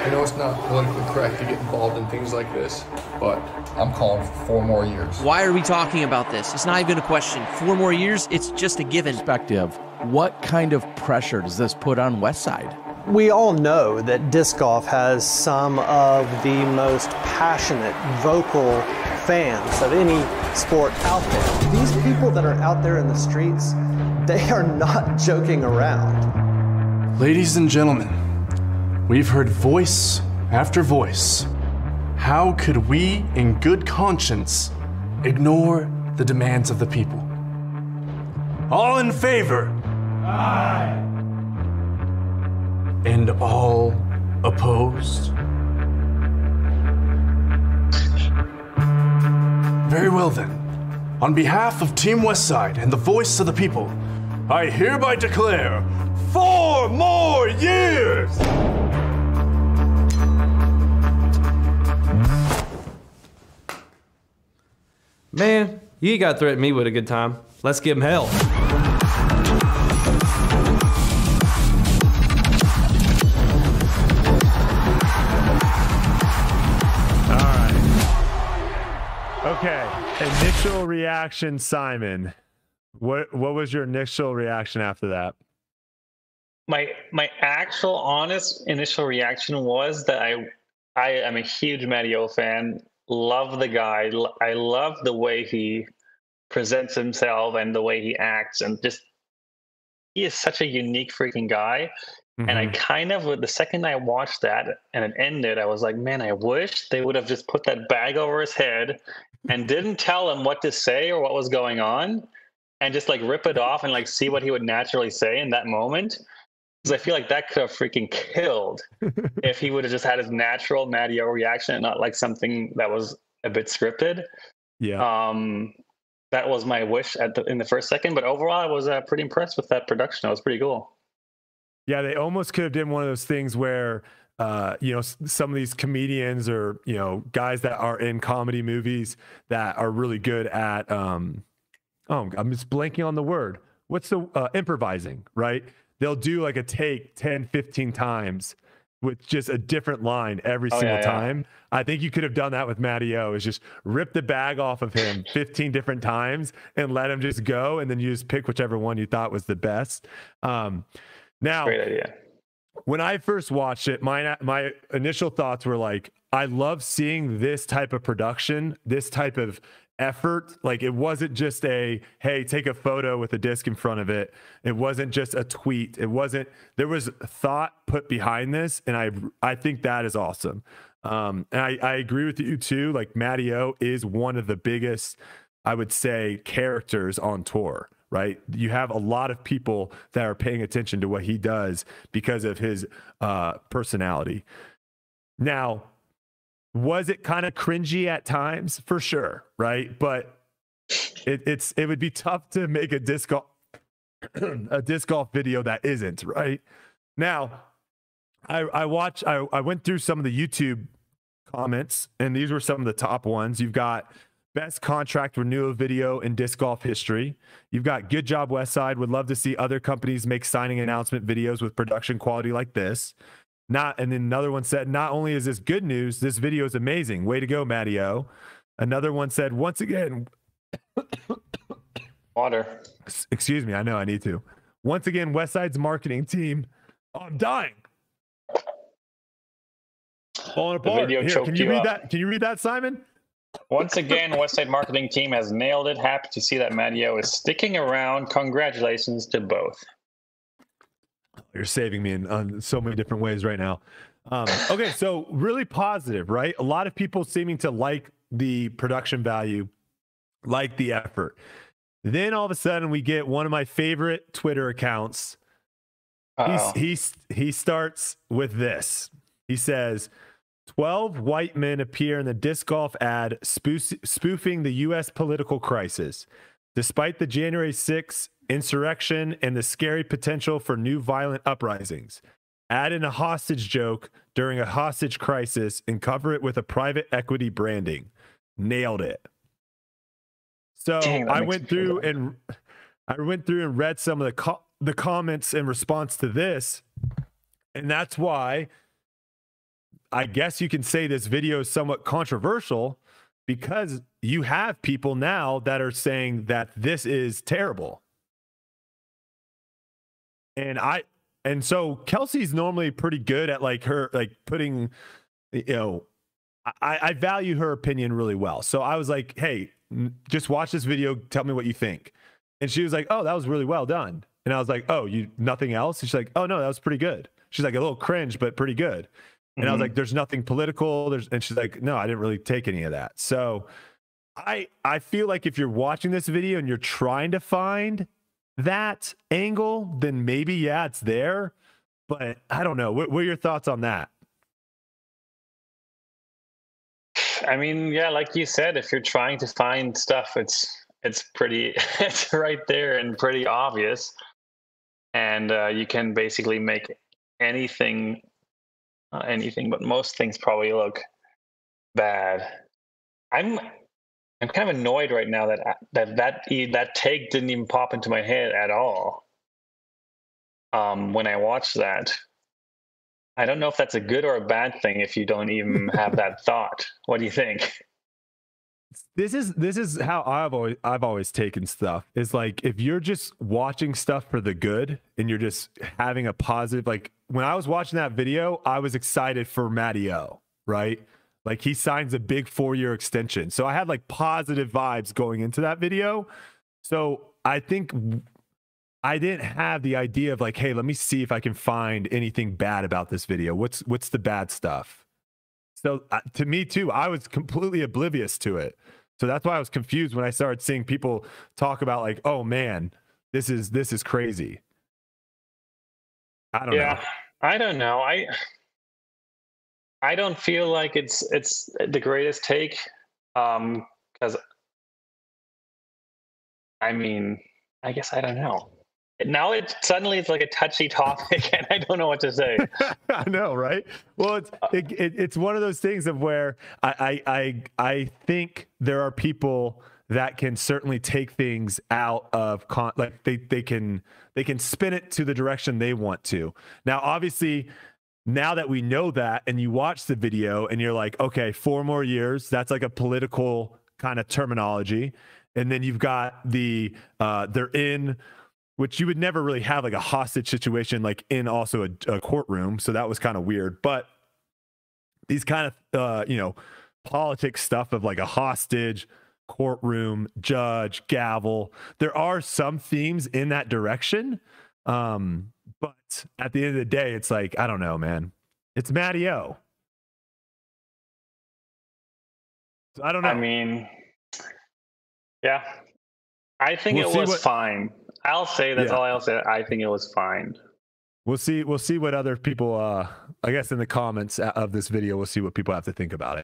I know it's not politically correct to get involved in things like this, but I'm calling for 4 more years. Why are we talking about this? It's not even a question. 4 more years, it's just a given. Perspective, what kind of pressure does this put on Westside? We all know that disc golf has some of the most passionate, vocal fans of any sport out there. These people that are out there in the streets, they are not joking around. Ladies and gentlemen, we've heard voice after voice. How could we, in good conscience, ignore the demands of the people? All in favor? Aye. And all opposed? Very well then. On behalf of Team Westside and the voice of the people, I hereby declare 4 more years! Man, you gotta threaten me with a good time. Let's give him hell. Okay, initial reaction, Simon. What was your initial reaction after that? My actual honest initial reaction was that I am a huge Matty-O fan. Love the guy. I love the way he presents himself and the way he acts, and just he is such a unique freaking guy. And I kind of, the second I watched that and it ended, I was like, man, I wish they would have just put that bag over his head and didn't tell him what to say or what was going on, and just like rip it off and like see what he would naturally say in that moment. Because I feel like that could have freaking killed if he would have just had his natural Matty-O reaction and not like something that was a bit scripted. Yeah. That was my wish in the first second, but overall I was pretty impressed with that production. It was pretty cool. Yeah, they almost could have done one of those things where, some of these comedians or, guys that are in comedy movies that are really good at, I'm just blanking on the word. What's the improvising, right? They'll do like a take 10, 15 times with just a different line every single time. I think you could have done that with Matty-O, is just rip the bag off of him 15 different times and let him just go. And then you just pick whichever one you thought was the best. Now, great idea. When I first watched it, my initial thoughts were like, I love seeing this type of production, this type of effort. Like, it wasn't just hey, take a photo with a disc in front of it. It wasn't just a tweet. There was thought put behind this. And I think that is awesome. And I agree with you too. Like, Matty-O is one of the biggest, I would say, characters on tour. Right? You have a lot of people that are paying attention to what he does because of his personality. Now, was it kind of cringy at times? For sure, right? But it would be tough to make a disc golf video that isn't, right? Now, I went through some of the YouTube comments, and these were some of the top ones. You've got best contract renewal video in disc golf history. You've got good job, Westside. Would love to see other companies make signing announcement videos with production quality like this. And then another one said, not only is this good news, this video is amazing. Way to go, Matty-O. Another one said, once again, water. Excuse me. I know I need to. Once again, Westside's marketing team. Oh, I'm dying. Falling apart. Here, can you read that? Can you read that, Simon? Once again, Westside marketing team has nailed it. Happy to see that Matty-O is sticking around. Congratulations to both. You're saving me in so many different ways right now. Okay, so really positive, right? A lot of people seeming to like the production value, like the effort. Then all of a sudden we get one of my favorite Twitter accounts. He starts with this. He says, 12 white men appear in the disc golf ad spoofing the U.S. political crisis. Despite the January 6th insurrection and the scary potential for new violent uprisings, add in a hostage joke during a hostage crisis and cover it with a private equity branding. Nailed it. So I went through and read some of the comments in response to this, and that's why I guess you can say this video is somewhat controversial because you have people now that are saying that this is terrible. And so Kelsey's normally pretty good at like her, like putting, you know, I value her opinion really well. So I was like, hey, just watch this video. Tell me what you think. And she was like, oh, that was really well done. And I was like, oh, nothing else? And she's like, oh no, that was pretty good. She's like, a little cringe, but pretty good. And I was like, there's nothing political. And she's like, no, I didn't really take any of that. So I feel like if you're watching this video and you're trying to find that angle, then maybe, yeah, it's there. But I don't know. What are your thoughts on that? I mean, yeah, like you said, if you're trying to find stuff, it's pretty, it's right there and pretty obvious. And you can basically make anything, but most things probably look bad. I'm kind of annoyed right now that take didn't even pop into my head at all. When I watched that, I don't know if that's a good or a bad thing if you don't even have that thought. What do you think? This is how I've always taken stuff. Is like if you're just watching stuff for the good and you're just having a positive, like when I was watching that video, I was excited for Matty-O, right? Like he signs a big 4-year extension. So I had like positive vibes going into that video. So I think I didn't have the idea of like, hey, let me see if I can find anything bad about this video. What's the bad stuff? So to me too, I was completely oblivious to it. So that's why I was confused when I started seeing people talk about like, oh man, this is crazy. I don't know. I don't know. I don't feel like it's the greatest take, because I mean, I guess I don't know. Now it's like a touchy topic, and I don't know what to say. I know, right? Well, it's one of those things of where I think there are people that can certainly take things out of like they can spin it to the direction they want to. Now, obviously, now that we know that, and you watch the video, and you're like, okay, 4 more years. That's like a political kind of terminology, and then you've got the they're in. Which you would never really have like a hostage situation, like in also a courtroom. So that was kind of weird. But these kind of, politics stuff of like a hostage, courtroom, judge, gavel. There are some themes in that direction. But at the end of the day, it's like, I don't know, man. It's Matty-O. So I don't know. I mean, yeah. I think it was fine. I'll say that's all I'll say. I think it was fine. We'll see what other people, I guess in the comments of this video, we'll see what people have to think about it.